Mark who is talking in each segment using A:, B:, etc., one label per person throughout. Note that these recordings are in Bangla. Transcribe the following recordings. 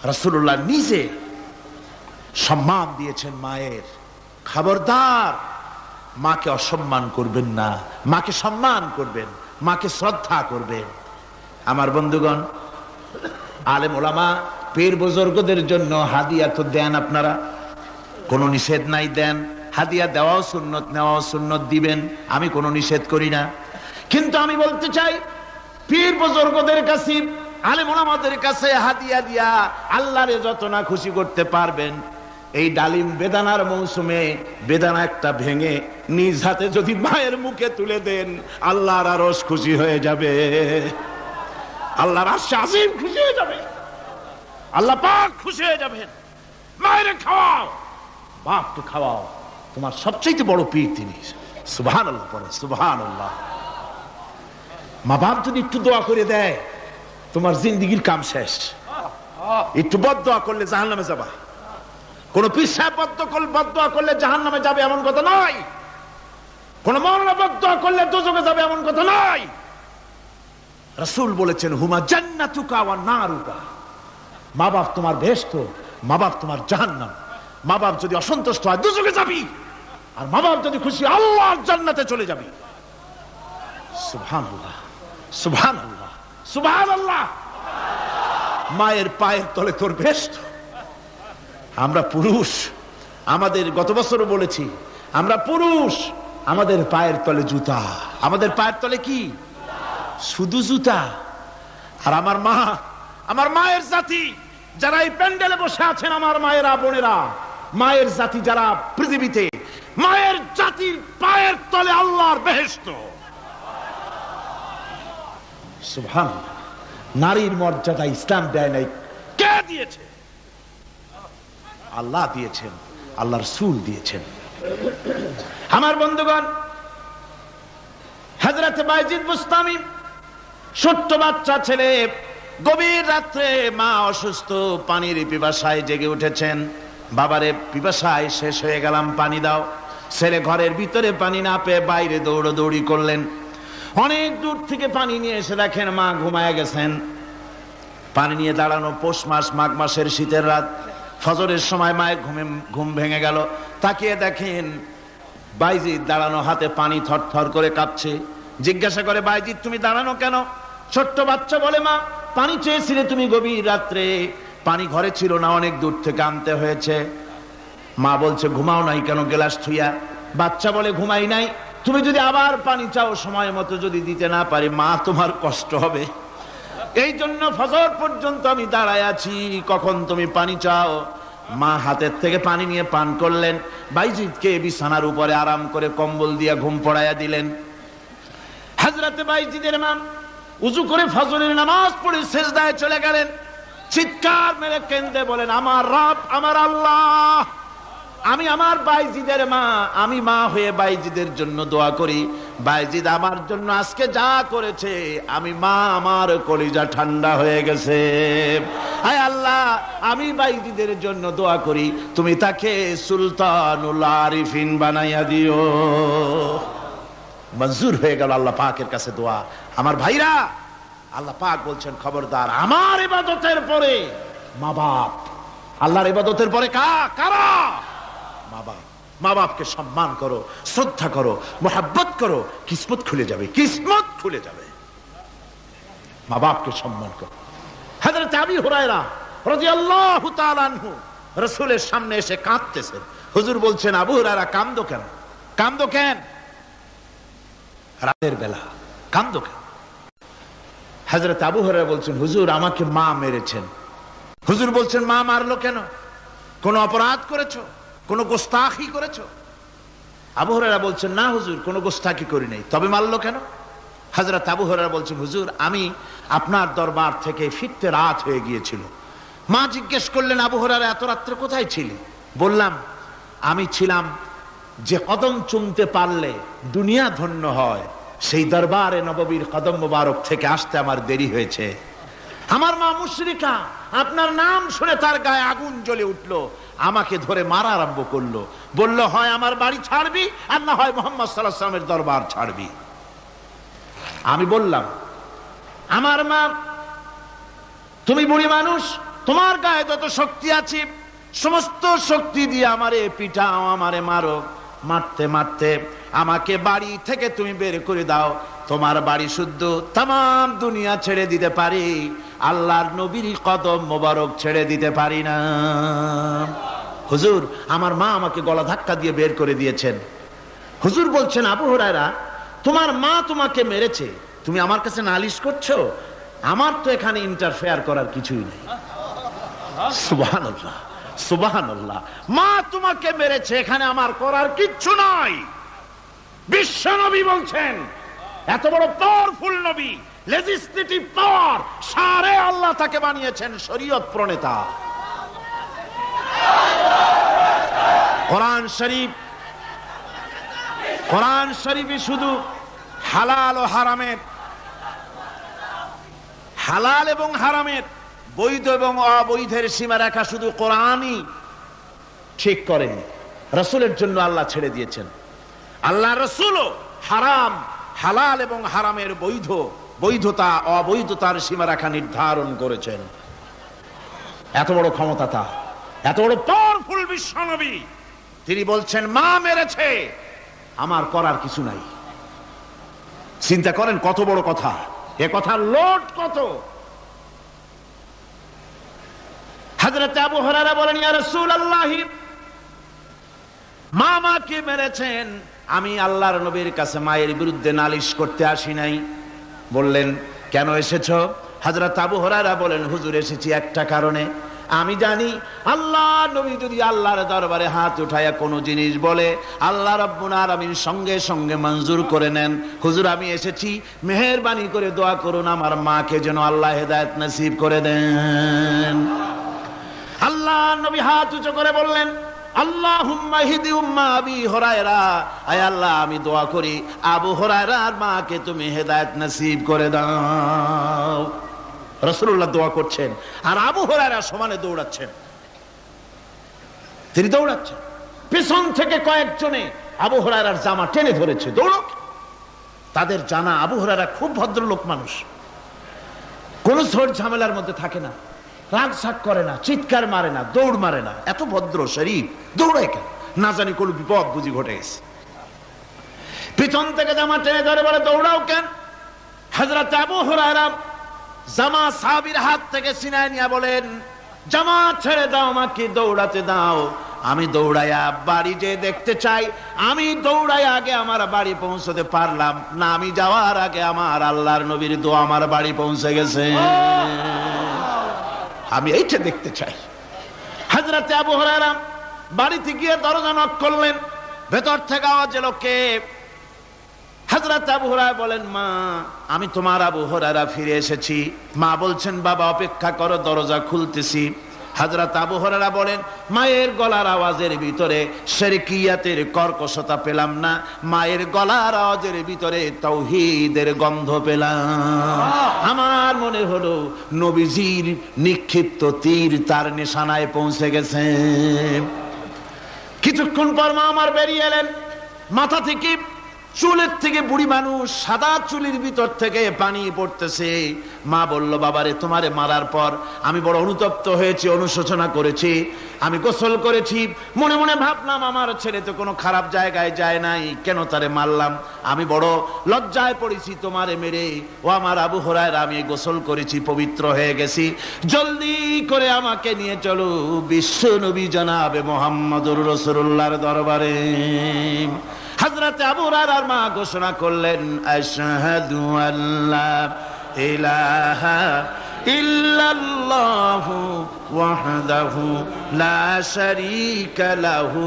A: রাসূলুল্লাহ নিজে সম্মান দিয়েছেন মায়ের। খবরদার মাকে অসম্মান করবেন না, মাকে সম্মান করবেন, মাকে শ্রদ্ধা করবেন। আমার বন্ধুগণ, আলেম ওলামা পীর বুজুর্গদের জন্য হাদিয়া তো দেন, আপনারা কোনো নিষেধ নাই, দেন। হাদিয়া দেওয়াও সুন্নত, নেওয়াও সুন্নত, দিবেন, আমি কোনো নিষেধ করি না। কিন্তু আমি বলতে চাই, পীর বুজুর্গদের কাছে, আলেম ওলামাদের কাছে হাদিয়া দিয়া আল্লাহরে যত না খুশি করতে পারবেন, এই ডালিম বেদানার মৌসুমে বেদানা একটা ভেঙে নিজ হাতে যদি মায়ের মুখে তুলে দেন, আল্লাহর আরশ খুশি হয়ে যাবে, আল্লাহর আরশ আজিম খুশি হয়ে যাবে, আল্লাহ পাক খুশি হয়ে যাবেন। মায়ের খাওয়াও, বাপকে খাওয়াও, তোমার সবচেয়ে বড় পীর তিনি। সুবহানাল্লাহ, পড়ো সুবহানাল্লাহ। মা বাপ যদি একটু দোয়া করে দেয়, তোমার জিন্দেগির কাম শেষ। একটু বদদোয়া করলে জাহান্নামে যাবা। কোন পীর সাহেব বদদোয়া করলে জাহান্নামে যাবে এমন কথা নয়, কোন মাওলানা বদদোয়া করলে দোজখে যাবে এমন কথা নয়। রাসূল বলেছেন, হুমা জান্নাতুকা ওয়া নারুকা। মা বাপ তোমার বেহেশত, মা বাপ তোমার জাহান্নাম। মা বাপ যদি অসন্তুষ্ট হয় দোজখে যাবি, আর মা বাপ যদি খুশি আল্লাহর জান্নাতে চলে যাবি। সুবহানাল্লাহ, সুবহানাল্লাহ, সুবহানাল্লাহ। মায়ের পায়ের তলে তোর বেহেশত। আমরা পুরুষ, আমাদের গত বছরও বলেছি, আমরা পুরুষ, আমাদের পায়ের তলে জুতা। আমাদের পায়ের তলে কি? শুধু জুতা। আর আমার মা, আমার মায়ের জাতি যারা এই প্যান্ডেলে বসে আছেন, আমার মায়েরা বোনেরা, মায়ের জাতি যারা পৃথিবীতে, মায়ের জাতির পায়ের তলে আল্লাহর বেহেশত। সুবহানাল্লাহ। নারীর মর্যাদা ইসলাম দেয় নাই, কে দিয়েছে? আল্লাহ দিয়েছেন, আল্লাহ রাসূল দিয়েছেন। আমার বন্ধুগণ, হযরত বাইজিদ বুস্তামি, ছোট্ট বাচ্চা ছেলে, গভীর রাত্রে মা অসুস্থ, পানির পিপাসায় জেগে উঠেছেন। বাবারে, পিপাসায় শেষ হয়ে গেলাম, পানি দাও। ছেলে ঘরের ভিতরে পানি না পেয়ে বাইরে দৌড়াদৌড়ি করলেন। অনেক দূর থেকে পানি নিয়ে এসে দেখেন মা ঘুমায় গেছেন। পানি নিয়ে দাঁড়ানো, পৌষ মাস, মাঘ মাসের শীতের রাত, ফজরের সময় মায়ের ঘুম ভেঙে গেল। তাকিয়ে দেখেন বাইজিদ দাঁড়ানো, হাতে পানি থরথর করে কাঁপছে। জিজ্ঞাসা করে, বাইজিদ তুমি দাঁড়ানো কেন? ছোট্ট বাচ্চা বলে, মা পানি চেয়েছিলে তুমি গভীর রাত্রে, পানি ঘরে ছিল না, অনেক দূর থেকে আনতে হয়েছে। মা বলছে, ঘুমাও নাই কেন গ্লাস থুইয়া? বাচ্চা বলে, ঘুমাই নাই। তুমি যদি আবার পানি চাও, সময় মতো যদি দিতে না পারি, মা তোমার কষ্ট হবে। এই জন্য ফজর পর্যন্ত আমি দাঁড়ায় আছি, কখন তুমি পানি চাও। মা হাতের থেকে পানি নিয়ে পান করলেন। বাইজিদকে বিছানার উপরে আরাম করে কম্বল দিয়ে ঘুম পড়াইয়া দিলেন। হযরত বাইজিদের মা উযু করে ফজরের নামাজ পড়ে সিজদায় চলে গেলেন। চিৎকার মেরে কেঁদে বলেন, আমার রব, আমার আল্লাহ, আমি আমার বাইজিদের মা, আমি মা হয়ে বাইজিদের জন্য দোয়া করি। বাইজিদ আমার জন্য আজকে যা করেছে, আমি মা, আমার কলিজা ঠান্ডা হয়ে গেছে। আয় আল্লাহ, আমি বাইজিদের জন্য দোয়া করি, তুমি তাকে সুলতানুল আরিফিন বানাইয়া দিও। মঞ্জুর হয়ে গেল আল্লাহ পাকের কাছে দোয়া। আমার ভাইরা, আল্লাহ পাক বলছেন, খবরদার, আমার ইবাদতের পরে মা বাপ। আল্লাহর ইবাদতের পরে কারা? মা বাপ। মা বাপকে সম্মান করো, শ্রদ্ধা করো, মোহাব্বত করো, কিসমত খুলে যাবে, কিসমত খুলে যাবে। মা বাপকে সম্মান করো। হযরত আবু হুরায়রা রাদিয়াল্লাহু তাআলা আনহু রাসূলের সামনে এসে কাঁদতেছেন। হুজুর বলছেন, আবু হুরায়রা কাঁদো কেন? কাঁদো কেন? রাতের বেলা কাঁদো কেন? হযরত আবু হুরায়রা বলছেন, হুজুর আমাকে মা মেরেছেন। হুজুর বলছেন, মা মারলো কেন? কোন অপরাধ করেছো? কোন গোস্তাখি করেছো? আবু হুরায়রা বলছেন, না হুজুর, কোন গোস্তাখি করি নাই, তবে মারলো কেন? হযরত আবু হুরায়রা বলছেন, হুজুর আমি আপনার দরবার থেকে ফিরতে রাত হয়ে গিয়েছিল। মা জিজ্ঞেস করলেন, আবু হুরায়রা এত রাত্রে কোথায় ছিলি? বললাম, আমি ছিলাম যে কদম চুমতে পারলে দুনিয়া ধন্য হয়, সেই দরবারে নববীর কদম মোবারক থেকে আসতে আমার দেরি হয়েছে। আমার মা মুশরিকা, আপনার নাম শুনে তার গায়ে আগুন জ্বলে উঠলো, আমাকে ধরে মারা আরম্ভ করলো। বলল, হয় আমার বাড়ি ছাড়বি, আর না হয় মুহাম্মদ সাল্লাল্লাহু আলাইহি ওয়াসাল্লামের দরবার ছাড়বি। আমি বললাম, আমার মা, তুমি বুড়ি মানুষ, তোমার গায়ে যত শক্তি আছে সমস্ত শক্তি দিয়ে আমারে পিটাও, আমারে মারো, মারতে মারতে আমাকে বাড়ি থেকে তুমি বের করে দাও। তোমার বাড়ি শুদ্ধ তাম দুনিয়া ছেড়ে দিতে পারি, আল্লাহর নবীর কদম মোবারক ছেড়ে দিতে পারি না। হুজুর, আমার মা আমাকে গলা ধাক্কা দিয়ে বের করে দিয়েছেন। হুজুর বলছেন, আবু হুরায়রা, তোমার মা তোমাকে মেরেছে, তুমি আমার কাছে নালিশ করছো? আমার তো এখানে ইন্টারফেয়ার করার কিছুই নেই। সুবহানাল্লাহ, সুবহানাল্লাহ। মা তোমাকে মেরেছে, এখানে আমার করার কিচ্ছু নাই। বিশ্ব নবী বলছেন, এত বড় পাওয়ারফুল নবী, লেজিসলেটিভ পাওয়ার, সারে আল্লাহ তাকে বানিয়েছেন শরীয়ত প্রণেতা। কোরআন শরীফে শুধু হালাল ও হারামের, হালাল এবং হারামের, বৈধ এবং অবৈধের সীমারেখা শুধু কোরআনই ঠিক করেন, রাসূলের জন্য আল্লাহ ছেড়ে দিয়েছেন। আল্লাহ রাসূলও হারাম, হালাল এবং হারামের বৈধতা অবৈধতার সীমারেখা নির্ধারণ করেছেন। এত বড় ক্ষমতা তার, এত বড় পাওয়ারফুল বিশ্বনবী, তিনি বলছেন মা মেরেছে, আমার করার কিছু নাই। চিন্তা করেন কত বড় কথা, এ কথার লোড কত। হযরত আবু হুরায়রা বলেন, ইয়া রাসূলুল্লাহ, মা মাকে মেরেছেন, আমি আল্লাহর নবীর কাছে মায়ের বিরুদ্ধে নালিশ করতে আসি নাই। বললেন, কেন এসেছো? হযরত আবু হুরায়রা বলেন, হুজুর এসেছি একটা কারণে, আমি জানি আল্লাহ নবী যদি আল্লাহর দরবারে হাত উঠায়া কোনো জিনিস বলে আল্লাহ রাব্বুল আলামিন সঙ্গে সঙ্গে মঞ্জুর করে নেন। হুজুর আমি এসেছি, মেহেরবানি করে দোয়া করুন আমার মাকে যেন আল্লাহ হেদায়েত নসিব করে দেন। আল্লাহ নবী হাত উঁচু করে বললেন, আল্লাহুম্মা হিদি উম্মা আবি হুরায়রা, আয় আল্লাহ আমি দোয়া করি আবু হুরায়রার মাকে তুমি হেদায়েত নসিব করে দাও। রাসূলুল্লাহ দোয়া করছেন আর আবু হুরায়রা সমানে দৌড়াচ্ছেন। তিনি দৌড়াচ্ছেন, পিছন থেকে কয়েকজনে আবু হুরায়রার জামা টেনে ধরেছে, দৌড়ো। তাদের জানা আবু হুরায়রা খুব ভদ্রলোক মানুষ, কোন ঝড় ঝামেলার মধ্যে থাকে না, রাগ সাগ করে না, চিৎকার মারে না, দৌড় মারে না, এত ভদ্র শরীর, দৌড়ায় কেন? না জানি কোন বিপদ বুঝি ঘটে গেছে। পিছন থেকে জামা টেনে ধরে বলে, দৌড়াও কেন? হযরত আবু হুরায়রা জামা সাহাবীর হাত থেকে ছিনায় নিয়ে বলেন, জামা ছেড়ে দাও, আমাকে দৌড়াতে দাও। আমি দৌড়াইয়া বাড়ি যে দেখতে চাই, আমি দৌড়াই আগে আমার বাড়ি পৌঁছতে পারলাম না, আমি যাওয়ার আগে আমার আল্লাহর নবীর দোয়া আমার বাড়ি পৌঁছে গেছে, আমি এইটা দেখতে চাই। হযরত আবু হুরায়রা বাড়িতে গিয়ে দরজা নক করলেন, ভেতর থেকে আওয়াজ এলো, কে? হযরত আবু হুরায়রা বলেন, মা আমি তোমার আবু হুরায়রা ফিরে এসেছি। মা বলছেন, বাবা অপেক্ষা করো, দরজা খুলতেছি। হযরত আবু হুরায়রা বলেন, মায়ের গলার আওয়াজের ভিতরে শিরকিয়াতের কর্কশতা পেলাম না, মায়ের গলার আওয়াজের ভিতরে তাওহীদের গন্ধ পেলাম। আমার মনে হলো নবীজির নিক্ষিপ্ত তীর তার নিশানায় পৌঁছে গেছে। কিছুক্ষণ পর মা আমার বেরিয়ে এলেন, মাথা থেকে চুলের থেকে, বুড়ি মানুষ, সাদা চুলের ভিতর থেকে পানি পড়তেছে। মা বলল, বাবারে তোমারে মারার পর আমি বড় অনুতপ্ত হয়েছি, অনুশোচনা করেছি, আমি গোসল করেছি, মনে মনে ভাবলাম আমার ছেলে তো কোনো খারাপ জায়গায় যায় নাই, কেন তারে মারলাম? আমি বড় লজ্জায় পড়েছি তোমারে মেরে। ও আমার আবু হুরায়রা, আমি গোসল করেছি, পবিত্র হয়ে গেছি, জলদি করে আমাকে নিয়ে চলো বিশ্ব নবী জনাবে মুহাম্মদুর রাসূলুল্লাহর দরবারে। হযরত আবু হুরায়রার মা ঘোষণা করলেন, আশহাদু আল্লা ইলাহা ইল্লাল্লাহু ওয়াহদাহু লা শারীকা লাহু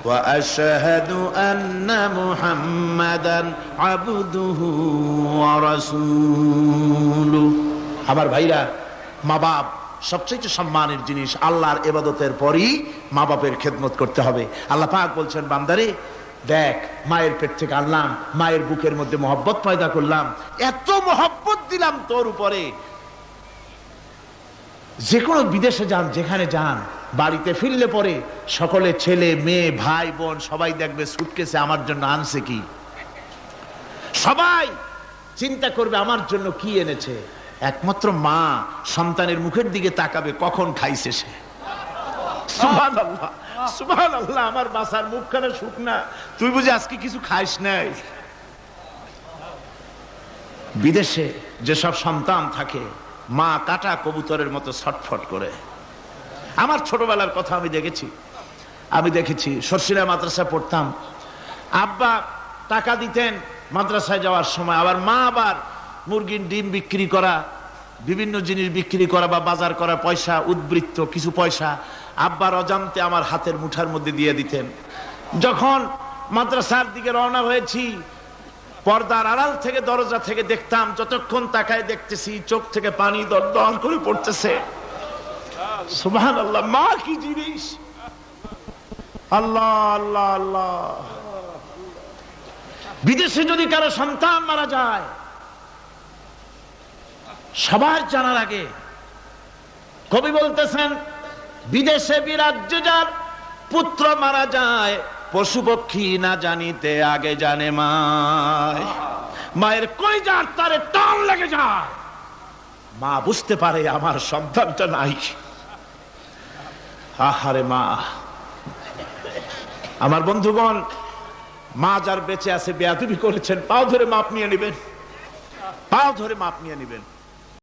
A: ওয়া আশহাদু আন্না মুহাম্মাদান আবদুহু ওয়া রাসূলুহু। আমার ভাইরা, মা বাপ সবচেয়ে সম্মানের জিনিস। আল্লাহর ইবাদতের পরই মা বাপের খেদমত করতে হবে। আল্লাহ পাক বলছেন, বান্দারে দেখ, মায়ের পেট থেকে আনলাম, মায়ের বুকের মধ্যে মহব্বত পয়দা করলাম, এত মহব্বত দিলাম তোর উপরে, যে কোনো বিদেশে যান, যেখানে যান, বাড়িতে ফিরলে পরে সকলে, ছেলে মেয়ে ভাই বোন সবাই দেখবে সুটকেসে আমার জন্য আনছে কি, সবাই চিন্তা করবে আমার জন্য কি এনেছে। একমাত্র মা সন্তানের মুখের দিকে তাকাবে কখন খাইছে সে। সুবহানাল্লাহ, সুবহানাল্লাহ। আমার বাসার মুখখানা শুকনা, তুই বুঝি আজকে কিছু খাইস নাই। বিদেশে যেসব সন্তান থাকে মা কাটা কবুতরের মতো ছটফট করে। আমার ছোটবেলার কথা আমি দেখেছি সরসিলা মাদ্রাসা পড়তাম, আব্বা টাকা দিতেন মাদ্রাসায় যাওয়ার সময়, আবার মা আবার মুরগির ডিম বিক্রি করা, বিভিন্ন জিনিস বিক্রি করা বা বাজার করা পয়সা, উদ্বৃত্ত কিছু পয়সা আব্বার অজান্তে আমার হাতের মুঠার মধ্যে দিয়ে দিতেন। যখন মাদ্রাসার দিকে রওনা হয়েছি, পর্দার আড়াল থেকে দরজা থেকে দেখতাম, যতক্ষণ তাকায় দেখতেছি চোখ থেকে পানি দরদর করে পড়তেছে। সুবহানাল্লাহ, মা কি জিনিস! আল্লাহ আল্লাহ আল্লাহ। বিদেশে যদি কারো সন্তান মারা যায়, সবার জানার আগে কবি বলতেছেন, বিদেশে বিরাজ্য যার পুত্র মারা যায়, পশু পক্ষী না জানিতে আগে জানে মায়। মায়ের কলিজার তারে টান লেগে যায়, মা বুঝতে পারে আমার সন্তানটা নাই। আহারে মা! আমার বন্ধুগণ, মা যার বেঁচে আছে বেয়াদবি করেছেন, পাও ধরে মাপ নিয়ে নেবেন, পাও ধরে মাপ নিয়ে নেবেন।